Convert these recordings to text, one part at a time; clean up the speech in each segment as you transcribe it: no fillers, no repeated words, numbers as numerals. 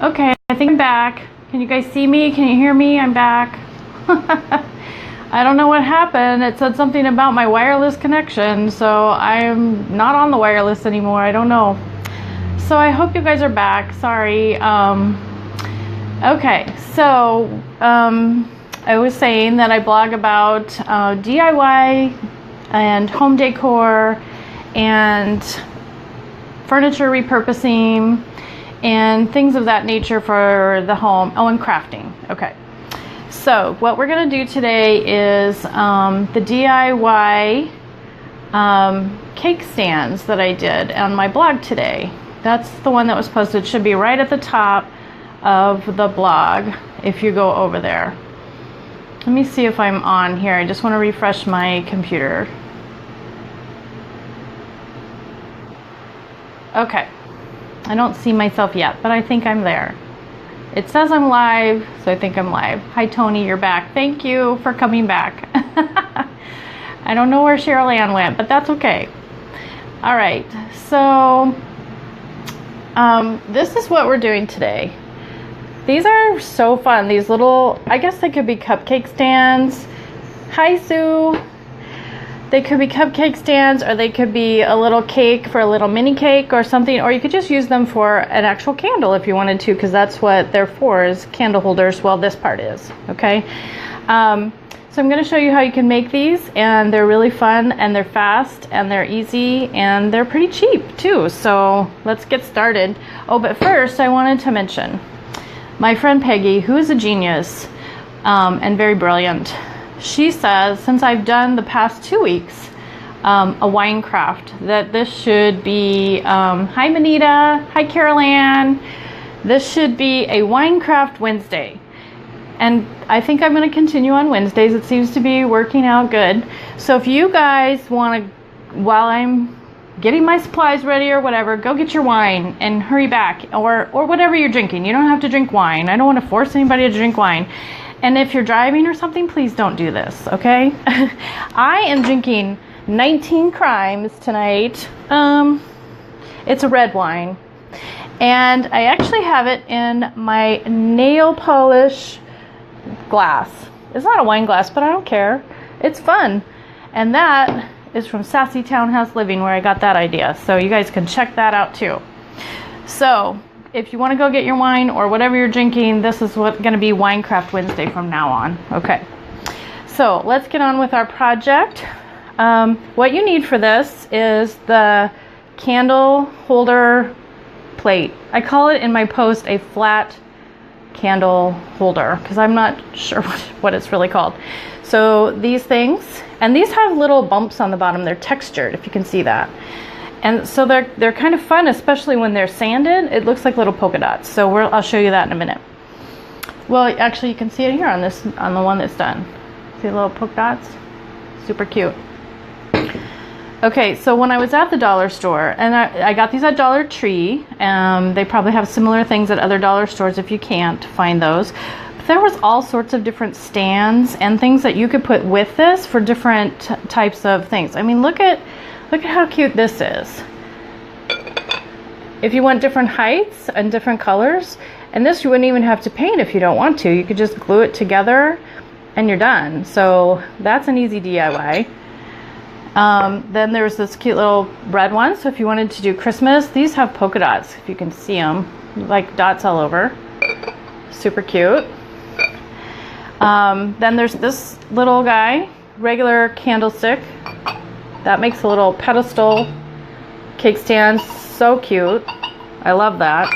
Okay, I think I'm back. Can you guys see me? Can you hear me? I'm back. I don't know what happened. It said something about my wireless connection, so I'm not on the wireless anymore. I don't know. So I hope you guys are back. Sorry. Okay, so I was saying that I blog about DIY and home decor and furniture repurposing and things of that nature for the home. Oh, and crafting. Okay. So what we're going to do today is the DIY cake stands that I did on my blog today. That's the one that was posted. It should be right at the top of the blog if you go over there. Let me see if I'm on here. I just want to refresh my computer. Okay. I don't see myself yet, but I think I'm there. It says I'm live, so I think I'm live. Hi, Tony, you're back. Thank you for coming back. I don't know where Cheryl Ann went, but that's okay. All right, so this is what we're doing today. These are so fun. These little, I guess they could be cupcake stands. Hi, Sue. They could be cupcake stands, or they could be a little cake for a little mini cake or something, or you could just use them for an actual candle if you wanted to, because that's what they're for, is candle holders. Well, this part is, okay? So I'm going to show you how you can make these, and they're really fun, and they're fast, and they're easy, and they're pretty cheap too. So let's get started. Oh, but first I wanted to mention my friend Peggy, who is a genius and very brilliant. She says, since I've done the past 2 weeks a wine craft, that this should be, hi Manita, hi Carol Ann, this should be a wine craft Wednesday. And I think I'm going to continue on Wednesdays. It seems to be working out good. So if you guys want to, while I'm getting my supplies ready or whatever, go get your wine and hurry back, or whatever you're drinking. You don't have to drink wine. I don't want to force anybody to drink wine. And if you're driving or something, please don't do this, okay? I am drinking 19 Crimes tonight. It's a red wine. And I actually have it in my nail polish glass. It's not a wine glass, but I don't care. It's fun. And that is from Sassy Townhouse Living, where I got that idea. So you guys can check that out too. So if you want to go get your wine or whatever you're drinking, this is what's going to be Winecraft Wednesday from now on. Okay, so let's get on with our project. What you need for this is the candle holder plate. I call it in my post a flat candle holder because I'm not sure what it's really called. So these things, and these have little bumps on the bottom. They're textured, if you can see that. And so they're kind of fun, especially when they're sanded. It looks like little polka dots. So I'll show you that in a minute. Well, actually, you can see it here on the one that's done. See the little polka dots? Super cute. Okay, so when I was at the dollar store, and I got these at Dollar Tree. They probably have similar things at other dollar stores if you can't find those. But there was all sorts of different stands and things that you could put with this for different types of things. I mean, look at how cute this is. If you want different heights and different colors, and this you wouldn't even have to paint if you don't want to. You could just glue it together and you're done. So that's an easy DIY. Then there's this cute little red one. So if you wanted to do Christmas, these have polka dots, if you can see them, like dots all over. Super cute. Then there's this little guy, regular candlestick. That makes a little pedestal cake stand. So cute. I love that.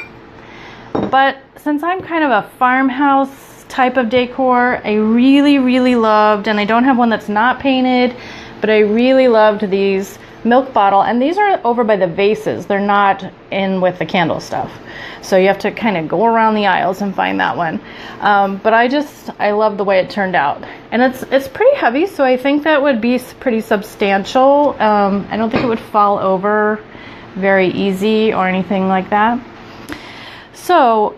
But since I'm kind of a farmhouse type of decor, I really, really loved, and I don't have one that's not painted, but I really loved these milk bottle. And these are over by the vases. They're not in with the candle stuff. So you have to kind of go around the aisles and find that one. But I love the way it turned out. And it's pretty heavy, so I think that would be pretty substantial. I don't think it would fall over very easy or anything like that. So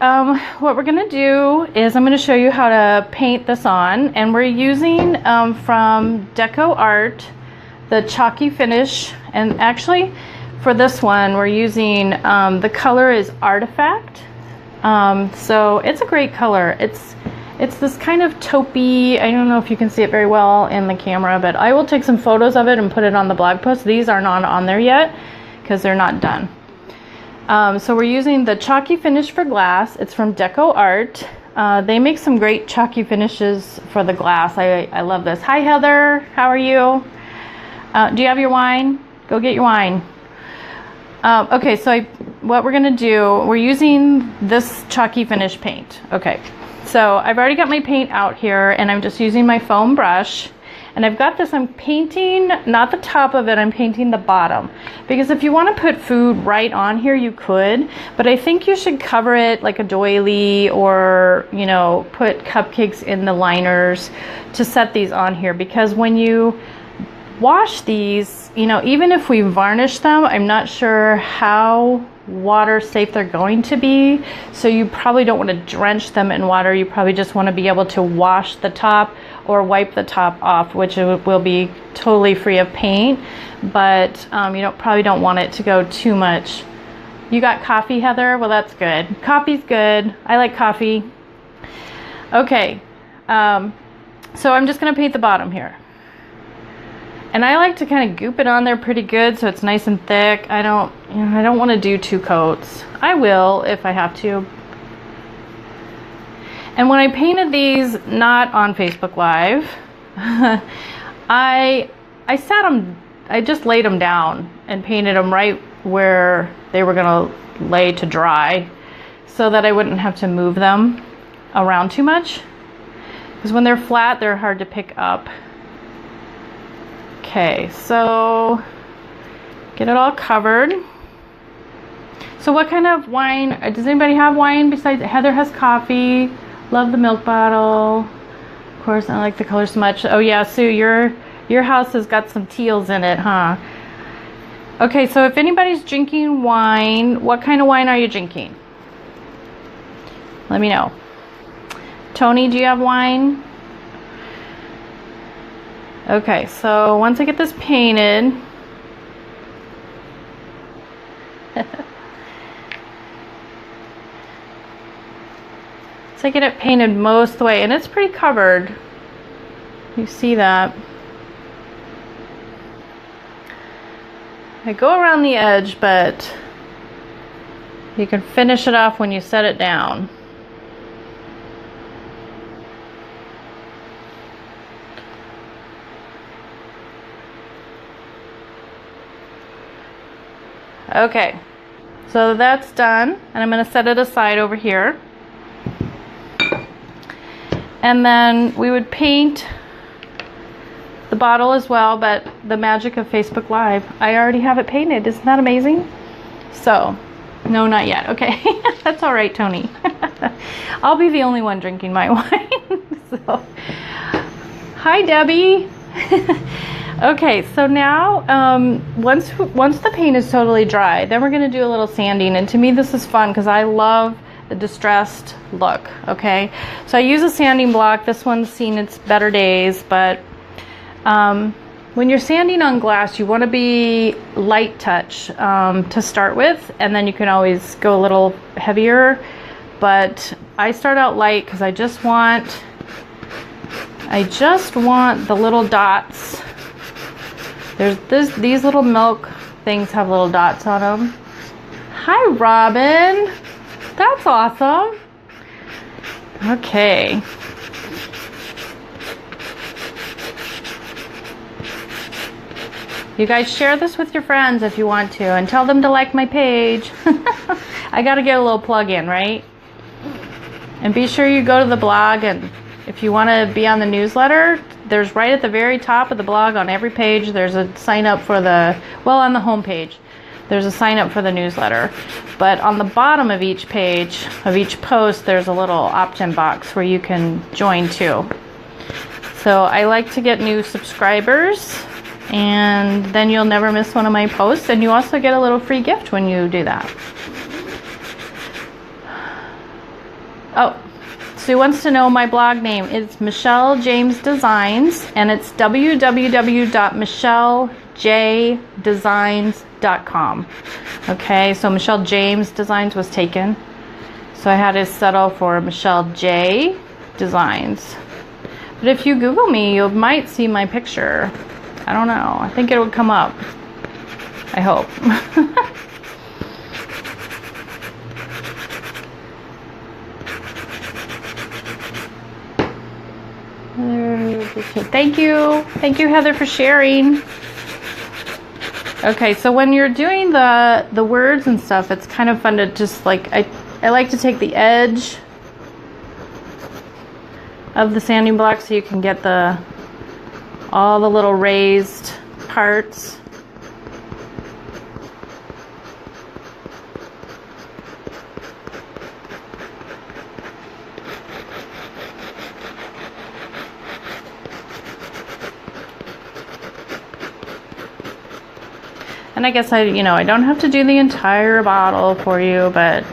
what we're going to do is I'm going to show you how to paint this on. And we're using from Deco Art the chalky finish. And actually, for this one, we're using, the color is Artifact. So it's a great color. It's this kind of taupey, I don't know if you can see it very well in the camera, but I will take some photos of it and put it on the blog post. These are not on there yet because they're not done. So we're using the chalky finish for glass. It's from Deco Art. They make some great chalky finishes for the glass. I love this. Hi Heather, how are you? Do you have your wine? Go get your wine. Okay, so what we're gonna do, we're using this chalky finish paint. Okay, so I've already got my paint out here and I'm just using my foam brush. And I've got this, I'm painting, not the top of it, I'm painting the bottom. Because if you want to put food right on here, you could. But I think you should cover it like a doily or, you know, put cupcakes in the liners to set these on here. Because when you wash these, you know, even if we varnish them, I'm not sure how water safe they're going to be. So you probably don't want to drench them in water. You probably just want to be able to wash the top or wipe the top off, which will be totally free of paint, but you probably don't want it to go too much. You got coffee, Heather? Well, that's good. Coffee's good. I like coffee. Okay, so I'm just gonna paint the bottom here. And I like to kind of goop it on there pretty good so it's nice and thick. I don't want to do 2 coats. I will if I have to. And when I painted these, not on Facebook Live, I just laid them down and painted them right where they were gonna lay to dry so that I wouldn't have to move them around too much. Because when they're flat, they're hard to pick up. Okay, so get it all covered. So what kind of wine, does anybody have wine besides, Heather has coffee. Love the milk bottle. Of course, I like the color so much. Oh yeah, Sue, your house has got some teals in it, huh? Okay, so if anybody's drinking wine, what kind of wine are you drinking? Let me know. Tony, do you have wine? Okay, so once I get this painted, so I get it painted most of the way, and it's pretty covered. You see that. I go around the edge, but you can finish it off when you set it down. Okay, so that's done, and I'm going to set it aside over here. And then we would paint the bottle as well, but the magic of Facebook Live, I already have it painted. Isn't that amazing? So, no, not yet. Okay, that's all right, Tony. I'll be the only one drinking my wine. So, hi, Debbie. Okay, so now once the paint is totally dry, then we're going to do a little sanding. And to me, this is fun because I love the distressed look. Okay, so I use a sanding block. This one's seen its better days, but when you're sanding on glass, you want to be light touch to start with, and then you can always go a little heavier. But I start out light because I just want the little dots. These little milk things have little dots on them. Hi, Robin. That's awesome. Okay. You guys share this with your friends if you want to, and tell them to like my page. I gotta get a little plug in, right? And be sure you go to the blog, and if you want to be on the newsletter, there's right at the very top of the blog on every page, there's a sign up for on the home page, there's a sign up for the newsletter. But on the bottom of each page, of each post, there's a little opt-in box where you can join too. So I like to get new subscribers, and then you'll never miss one of my posts, and you also get a little free gift when you do that. Oh, Sue wants to know my blog name. It's Michelle James Designs, and it's www.michellejdesigns.com. Okay, so Michelle James Designs was taken. So I had to settle for Michelle J Designs. But if you Google me, you might see my picture. I don't know. I think it would come up. I hope. Thank you. Thank you, Heather, for sharing. Okay, so when you're doing the words and stuff, it's kind of fun to just like, I like to take the edge of the sanding block so you can get all the little raised parts. And I guess I don't have to do the entire bottle for you, but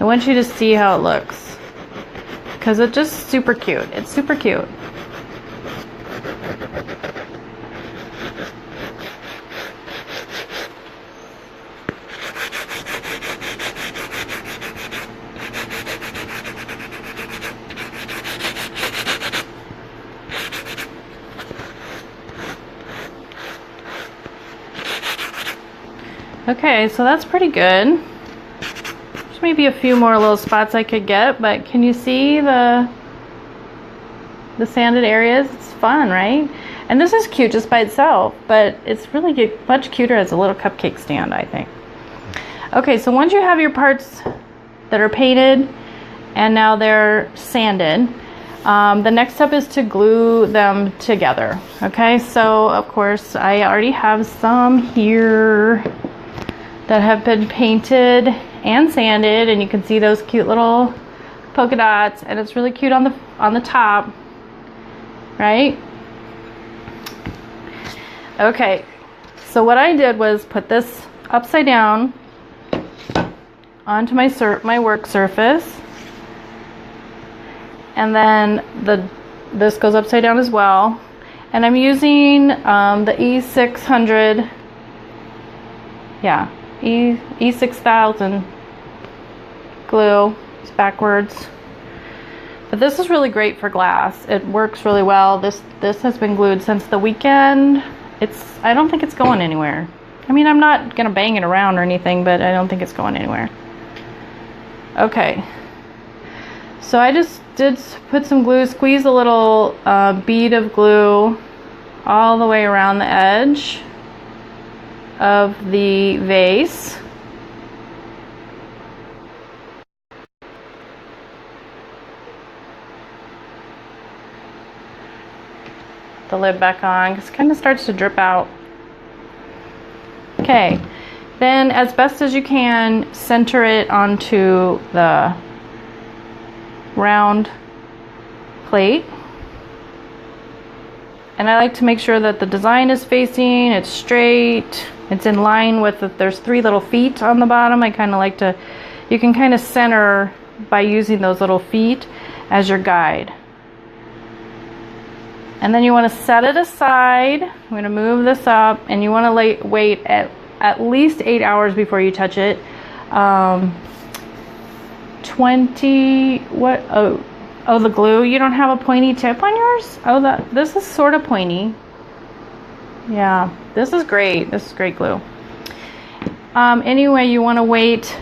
I want you to see how it looks, because it's just super cute. It's super cute. Okay, so that's pretty good. There's maybe a few more little spots I could get, but can you see the sanded areas? It's fun, right? And this is cute just by itself, but it's really much cuter as a little cupcake stand, I think. Okay, so once you have your parts that are painted and now they're sanded, the next step is to glue them together. Okay, so of course I already have some here that have been painted and sanded, and you can see those cute little polka dots, and it's really cute on the top, right? Okay, so what I did was put this upside down onto my work surface, and then this goes upside down as well, and I'm using the E600, yeah, E6000 glue. It's backwards, but this is really great for glass. It works really well. This has been glued since the weekend. I don't think it's going anywhere. I mean, I'm not gonna bang it around or anything, but I don't think it's going anywhere. Okay, so I just did put some glue, squeeze a little bead of glue all the way around the edge of the vase. The lid back on, because it kind of starts to drip out. Okay, then as best as you can, center it onto the round plate. And I like to make sure that the design is facing, it's straight, it's in line with there's 3 little feet on the bottom. I kind of like to, you can kind of center by using those little feet as your guide. And then you want to set it aside. I'm going to move this up, and you want to wait at least 8 hours before you touch it. 20, what? Oh, the glue. You don't have a pointy tip on yours? Oh, this is sort of pointy. Yeah, this is great. This is great glue. Anyway, you want to wait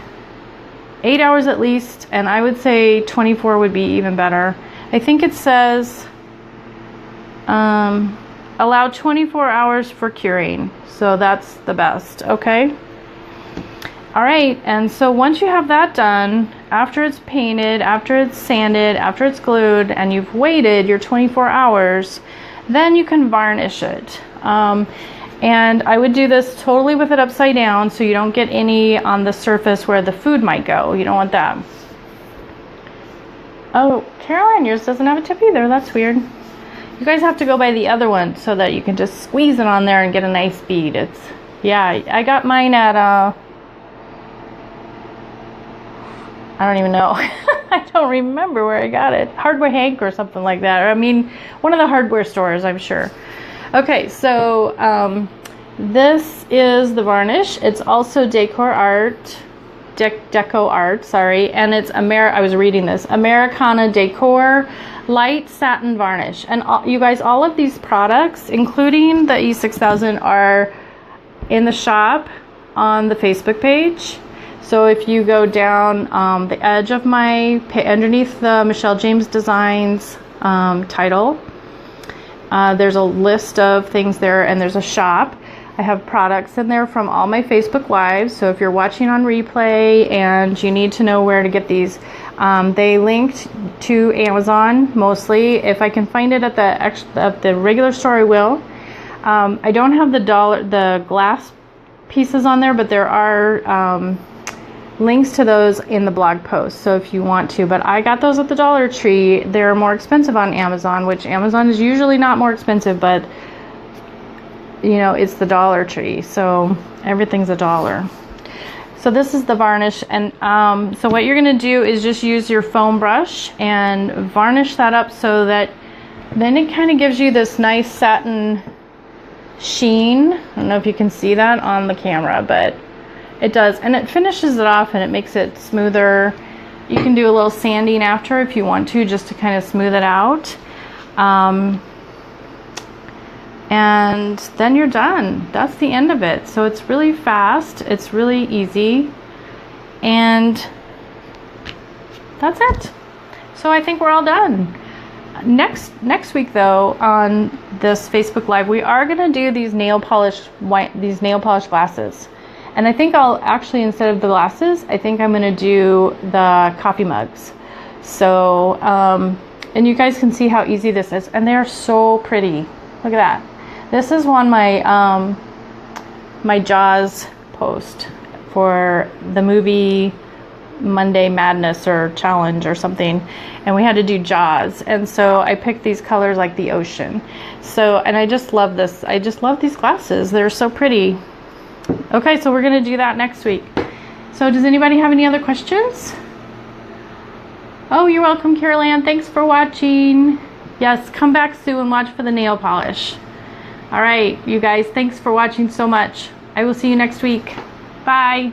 8 hours at least, and I would say 24 would be even better. I think it says allow 24 hours for curing, so that's the best. Okay. All right, and so once you have that done, after it's painted, after it's sanded, after it's glued, and you've waited your 24 hours, then you can varnish it. And I would do this totally with it upside down so you don't get any on the surface where the food might go. You don't want that. Oh, Caroline, yours doesn't have a tip either. That's weird. You guys have to go by the other one so that you can just squeeze it on there and get a nice bead. Yeah, I got mine at, I don't even know. I don't remember where I got it. Hardware Hank or something like that. I mean, one of the hardware stores, I'm sure. Okay, so this is the varnish. It's also Decor Deco Art, sorry, and it's I was reading this, Americana Decor Light Satin Varnish. And you guys, all of these products, including the E6000, are in the shop on the Facebook page. So if you go down the edge of underneath the Michelle James Designs title, there's a list of things there, and there's a shop. I have products in there from all my Facebook Lives. So if you're watching on replay and you need to know where to get these, they linked to Amazon mostly. If I can find it at the regular store, I will. I don't have the glass pieces on there, but there are links to those in the blog post, so if you want to. But I got those at the Dollar Tree. They're more expensive on Amazon, which Amazon is usually not more expensive, but you know, it's the Dollar Tree, so everything's $1. So this is the varnish, and so what you're going to do is just use your foam brush and varnish that up, so that then it kind of gives you this nice satin sheen. I don't know if you can see that on the camera, but it does, and it finishes it off and it makes it smoother. You can do a little sanding after if you want to, just to kind of smooth it out. And then you're done. That's the end of it. So it's really fast, it's really easy, and that's it. So I think we're all done. Next week though, on this Facebook Live, we are gonna do these nail polish glasses. And I think I'll actually, instead of the glasses, I think I'm gonna do the coffee mugs. So, and you guys can see how easy this is, and they're so pretty. Look at that. This is one my Jaws post for the movie Monday Madness or Challenge or something, and we had to do Jaws, and so I picked these colors like the ocean. So, and I just love this. I just love these glasses. They're so pretty. Okay, so we're gonna do that next week. So does anybody have any other questions? Oh, you're welcome, Carol Ann. Thanks for watching. Yes, come back, Sue, and watch for the nail polish. All right, you guys, thanks for watching so much. I will see you next week. Bye.